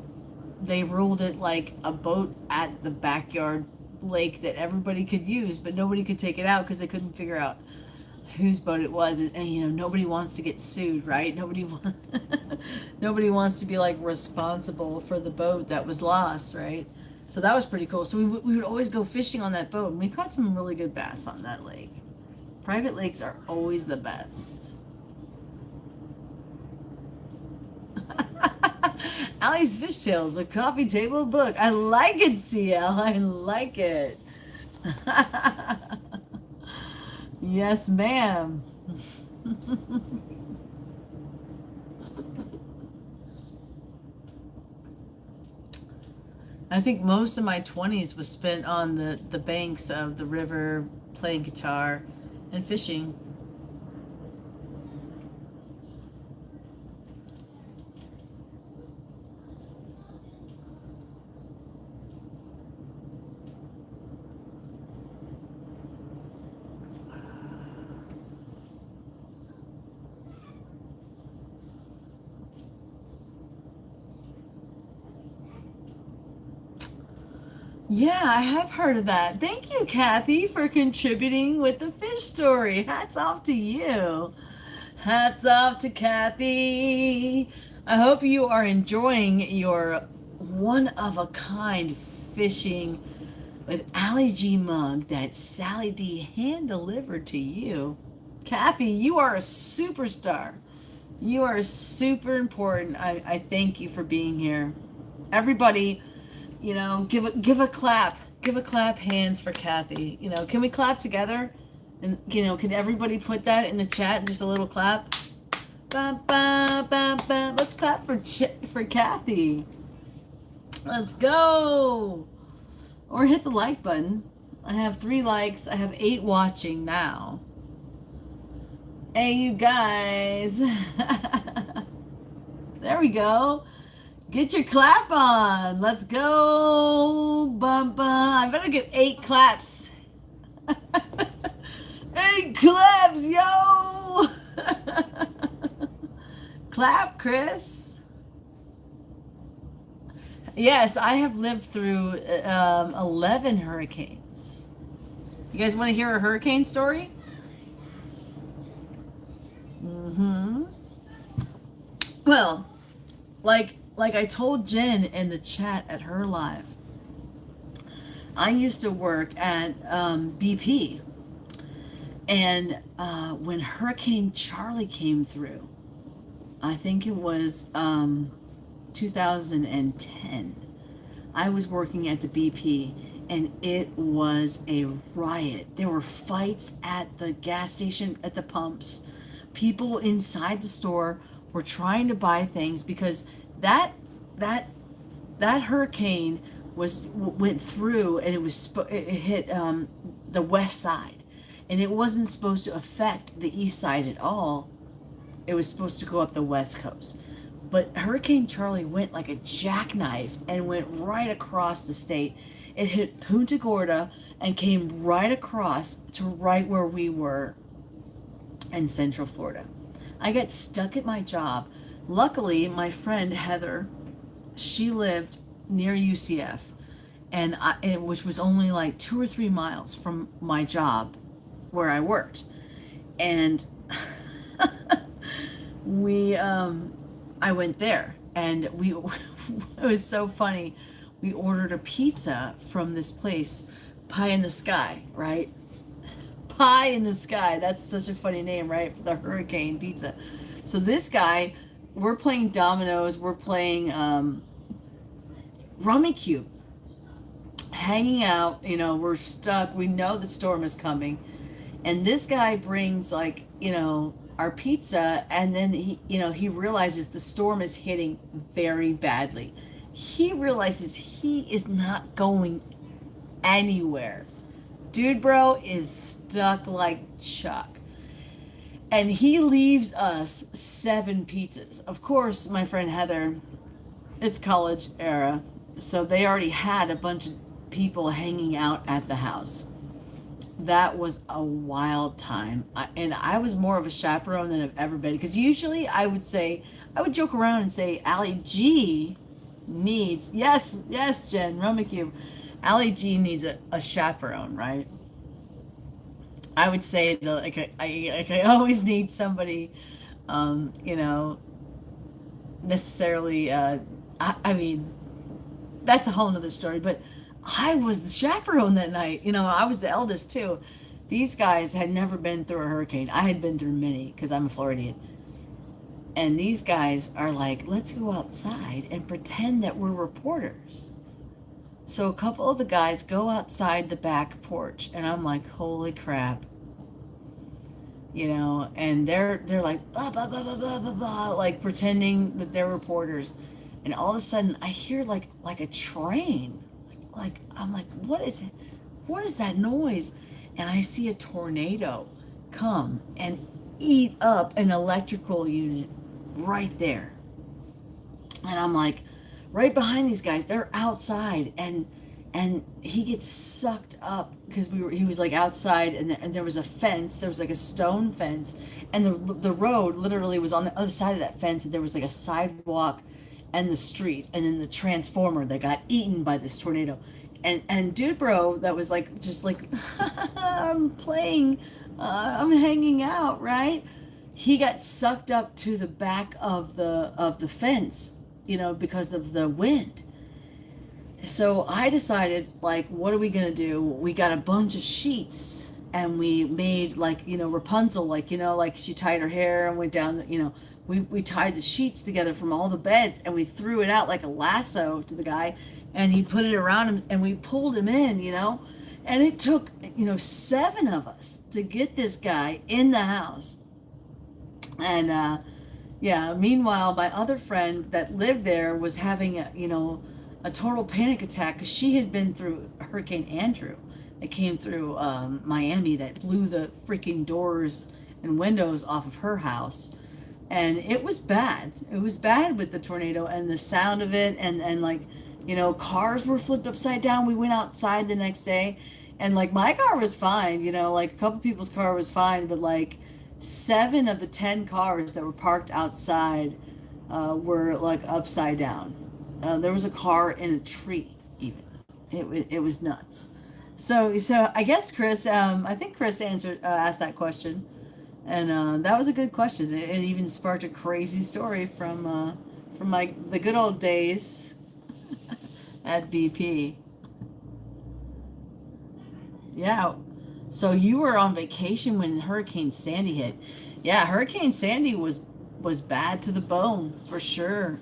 they ruled it like a boat at the backyard lake that everybody could use, but nobody could take it out because they couldn't figure out whose boat it was. And you know, nobody wants to get sued, right? Nobody wants to be like responsible for the boat that was lost, right? So that was pretty cool. So we would always go fishing on that boat, and we caught some really good bass on that lake. Private lakes are always the best. Ally's Fish Tales, a coffee table book. I like it, CL. I like it. Yes, ma'am. I think most of my 20s was spent on the banks of the river, playing guitar and fishing. Yeah, I have heard of that. Thank you, Kathy, for contributing with the fish story. Hats off to you. Hats off to Kathy. I hope you are enjoying your one of a kind fishing with AllyG mug that Sally D hand delivered to you. Kathy, you are a superstar. You are super important. I thank you for being here. Everybody, give a clap. Give a clap hands for Kathy. Can we clap together? And can everybody put that in the chat? Just a little clap. Ba, ba, ba, ba. Let's clap for Kathy. Let's go. Or hit the like button. I have 3 likes. I have 8 watching now. Hey, you guys. There we go. Get your clap on. Let's go. Bum, bum. I better get 8 claps. 8 claps, yo. Clap, Chris. Yes, I have lived through 11 hurricanes. You guys want to hear a hurricane story? Well, like I told Jen in the chat at her live, I used to work at BP, and when Hurricane Charlie came through, I think it was 2010, I was working at the BP, and it was a riot. There were fights at the gas station, at the pumps. People inside the store were trying to buy things because that hurricane went through, and it hit the west side, and it wasn't supposed to affect the east side at all. It was supposed to go up the west coast. But Hurricane Charlie went like a jackknife and went right across the state. It hit Punta Gorda and came right across to right where we were in Central Florida. I got stuck at my job. Luckily, my friend Heather, she lived near UCF, which was only like 2 or 3 miles from my job where I worked. And I went there, and it was so funny. We ordered a pizza from this place, Pie in the Sky, right? Pie in the Sky. That's such a funny name, right? For the hurricane pizza. So this guy, we're playing dominoes, we're playing Rummy Cube, hanging out, we're stuck, we know the storm is coming, and this guy brings our pizza, and then he realizes the storm is hitting very badly. He realizes he is not going anywhere. Dude, bro, is stuck like Chuck. And he leaves us 7 pizzas. Of course, my friend Heather, it's college era, so they already had a bunch of people hanging out at the house. That was a wild time. And I was more of a chaperone than I've ever been. Because usually I would joke around and say, AllyG needs, yes, Jen, Romacube, AllyG needs a chaperone, right? I would say that I always need somebody, necessarily, I mean, that's a whole nother story, but I was the chaperone that night. I was the eldest too. These guys had never been through a hurricane. I had been through many because I'm a Floridian. And these guys are like, let's go outside and pretend that we're reporters. So a couple of the guys go outside the back porch, and I'm like, holy crap. And they're like, blah, blah, blah, blah, blah, blah, blah, like pretending that they're reporters. and all of a sudden I hear like a train. Like I'm like, what is it? What is that noise? And I see a tornado come and eat up an electrical unit right there. And I'm like, right behind these guys, they're outside, and he gets sucked up because he was like outside, and there was a fence. There was like a stone fence, and the road literally was on the other side of that fence, and there was like a sidewalk and the street, and then the transformer that got eaten by this tornado. And dude bro that was like just like I'm playing, I'm hanging out, right? He got sucked up to the back of the fence, because of the wind. So I decided, like, what are we gonna do? We got a bunch of sheets, and we made, like, Rapunzel, like, like she tied her hair and went down we tied the sheets together from all the beds, and we threw it out like a lasso to the guy, and he put it around him, and we pulled him in, and it took, 7 of us to get this guy in the house. And yeah, meanwhile, my other friend that lived there was having a total panic attack because she had been through Hurricane Andrew that came through Miami, that blew the freaking doors and windows off of her house. And it was bad. It was bad with the tornado and the sound of it, and like, cars were flipped upside down. We went outside the next day, and like my car was fine, like a couple people's car was fine, but like 7 of the 10 cars that were parked outside were like upside down. There was a car in a tree even. It was nuts. So I guess Chris, I think Chris asked that question, and that was a good question. It even sparked a crazy story from the good old days at BP. Yeah. So you were on vacation when Hurricane Sandy hit. Yeah, Hurricane Sandy was bad to the bone for sure.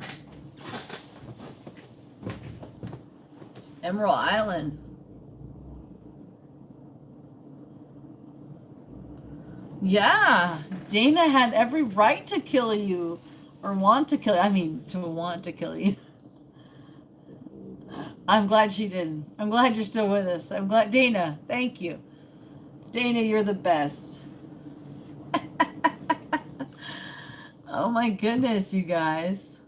Emerald Island. Yeah, Dana had every right to kill you, or want to kill. I mean, to want to kill you. I'm glad she didn't. I'm glad you're still with us. I'm glad, Dana. Thank you, Dana. You're the best. Oh my goodness, you guys.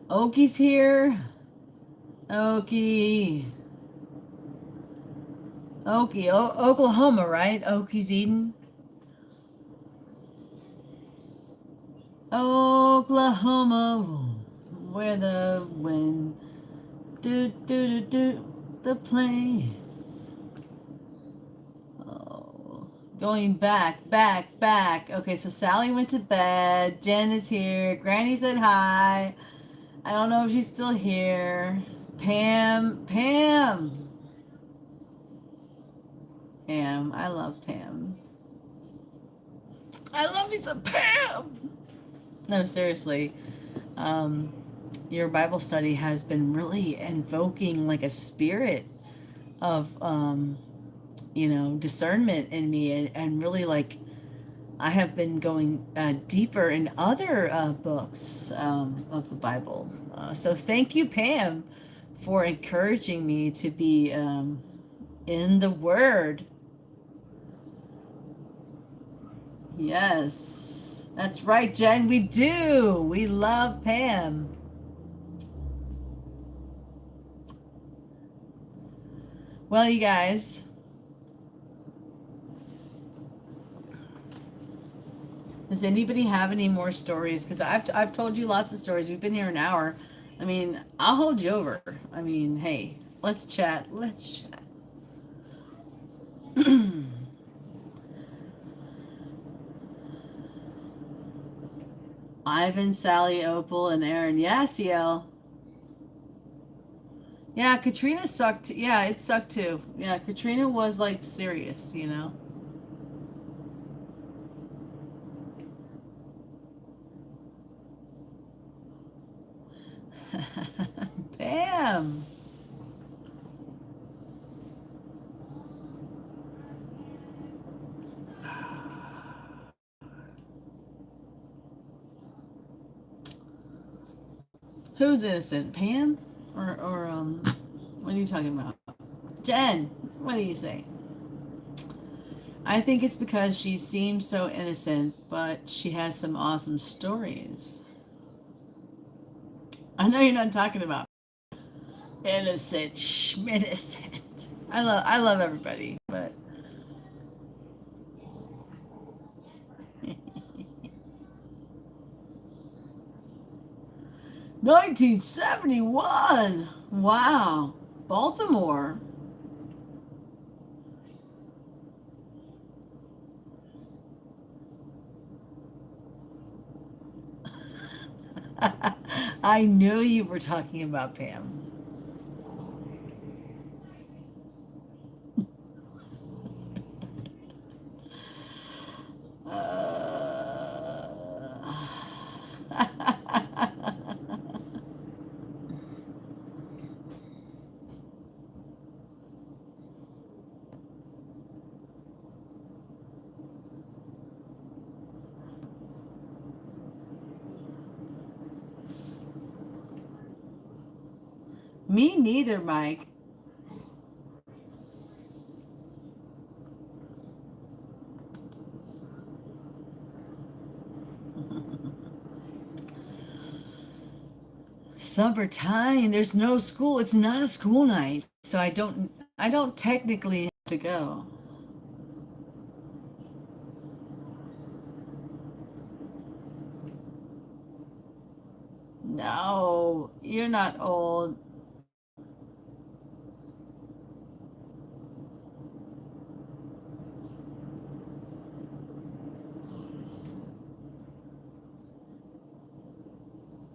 Oki's here. Okie. Okie. Oklahoma, right? Oki's Eden. Oklahoma, where the wind do do do do the plains. Oh, going back. Okay, so Sally went to bed. Jen is here. Granny said hi. I don't know if she's still here. Pam. I love Pam. I love me some Pam. No, seriously. Um, your Bible study has been really invoking like a spirit of, discernment in me, and really like I have been going deeper in other books of the Bible. So thank you, Pam, for encouraging me to be in the Word. Yes, that's right, Jen. We do. We love Pam. Well, you guys, does anybody have any more stories? Because I've told you lots of stories. We've been here an hour. I mean, I'll hold you over. I mean, hey, let's chat. Let's chat. Ivan, Sally, Opal, and Aaron. Yeah, CL. Yeah, Katrina sucked. Yeah, it sucked too. Yeah, Katrina was like serious. Bam. Who's innocent? Pam? What are you talking about? Jen, what do you say? I think it's because she seems so innocent, but she has some awesome stories. I know you're not talking about innocent, schminnocent. I love everybody, but 1971. Wow, Baltimore. I knew you were talking about Pam. Me neither, Mike. Summertime. There's no school. It's not a school night, so I don't technically have to go. No, you're not old.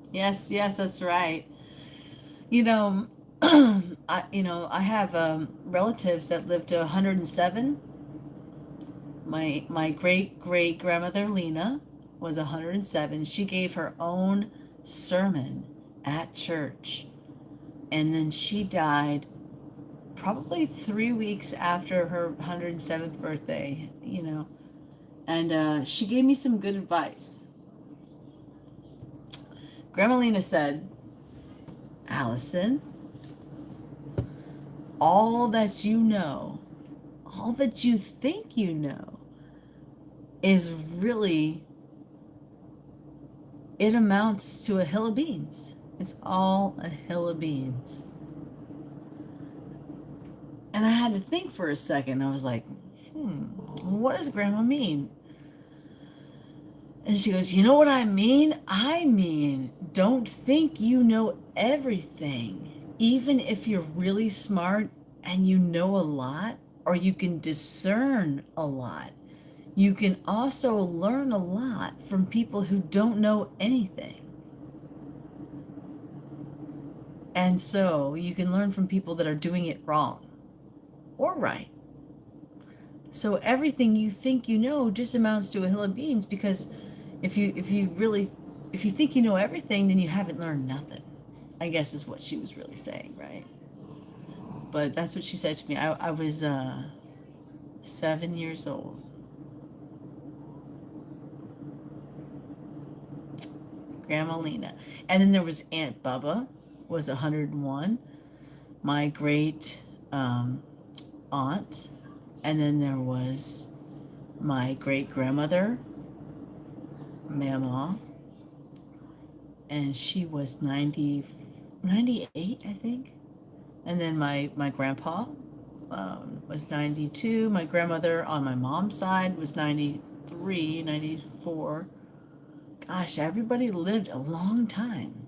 Yes, yes, that's right. You know, I have relatives that lived to 107. My great great grandmother Lena was 107. She gave her own sermon at church, and then she died probably 3 weeks after her 107th birthday. And she gave me some good advice. Grandma Lena said, Allison, all that you know, all that you think you know, is really, it amounts to a hill of beans. It's all a hill of beans. And I had to think for a second. I was like, what does grandma mean? And she goes, you know what I mean? I mean, don't think you know everything. Even if you're really smart and you know a lot, or you can discern a lot, you can also learn a lot from people who don't know anything. And so you can learn from people that are doing it wrong or right. So everything you think you know just amounts to a hill of beans, because if you think you know everything, then you haven't learned nothing. I guess is what she was really saying, right? But that's what she said to me. I was 7 years old. Grandma Lena. And then there was Aunt Bubba, was 101. My great aunt. And then there was my great grandmother, Mama, and she was 90, 98, I think. And then my grandpa was 92. My grandmother on my mom's side was 93, 94. Gosh, everybody lived a long time.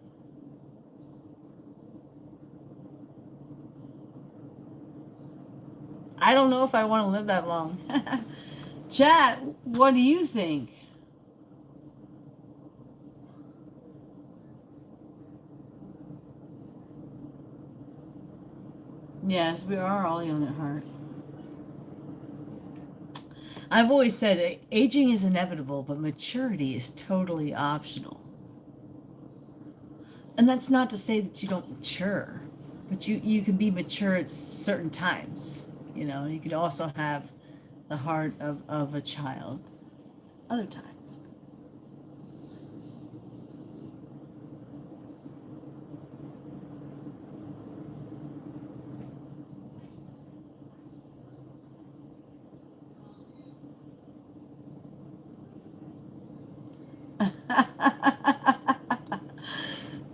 I don't know if I want to live that long. Chat, what do you think? Yes, we are all young at heart. I've always said aging is inevitable, but maturity is totally optional. And that's not to say that you don't mature, but you can be mature at certain times. You can also have the heart of a child other times.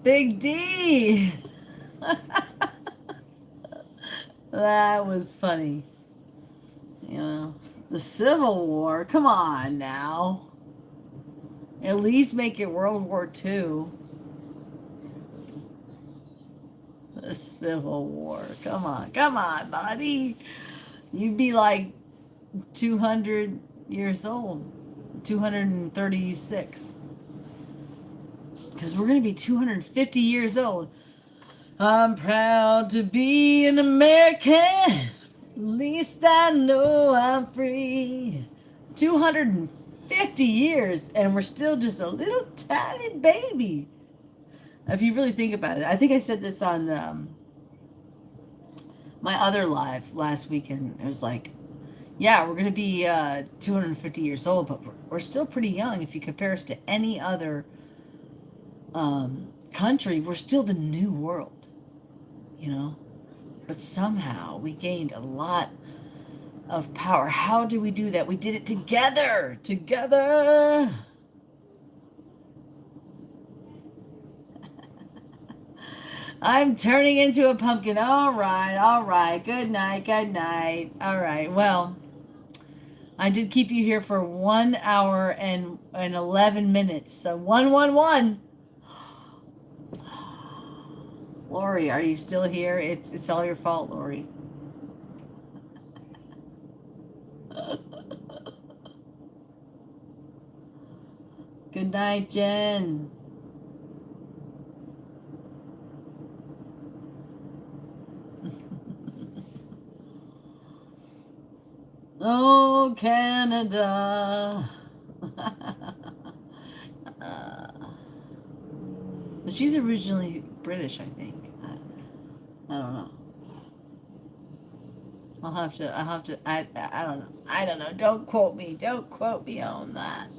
Big D. That was funny. You know, the Civil War. Come on now. At least make it World War II. The Civil War. Come on, buddy. You'd be like 200 years old. 236. Because we're going to be 250 years old. I'm proud to be an American. At least I know I'm free. 250 years, and we're still just a little tiny baby. If you really think about it, I think I said this on my other live last weekend. It was like, yeah, we're going to be 250 years old, but we're still pretty young if you compare us to any other country. We're still the new world. You know, but somehow we gained a lot of power. How did we do that? We did it together. I'm turning into a pumpkin. All right. Good night. All right. Well, I did keep you here for 1 hour and 11 minutes. So 111. Lori, are you still here? It's all your fault, Lori. Good night, Jen. Oh, Canada. But she's originally British, I think. I don't know. I'll have to, I don't know. I don't know. Don't quote me on that.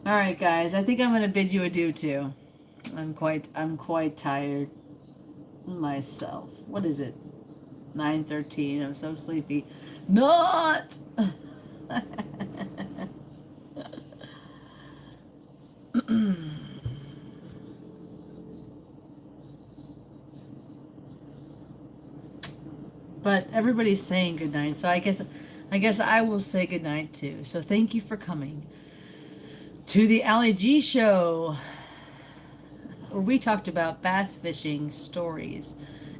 All right, guys. I think I'm going to bid you adieu too. I'm quite tired myself. What is it? 9:13. I'm so sleepy. Not. But everybody's saying goodnight, so I guess I will say goodnight too. So thank you for coming to the AllyG show, where we talked about bass fishing stories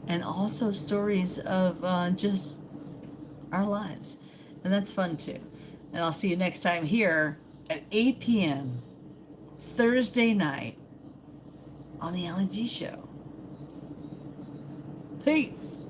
and also stories of just our lives, and that's fun too. And I'll see you next time here at 8 p.m. Thursday night on the AllyG show. Peace.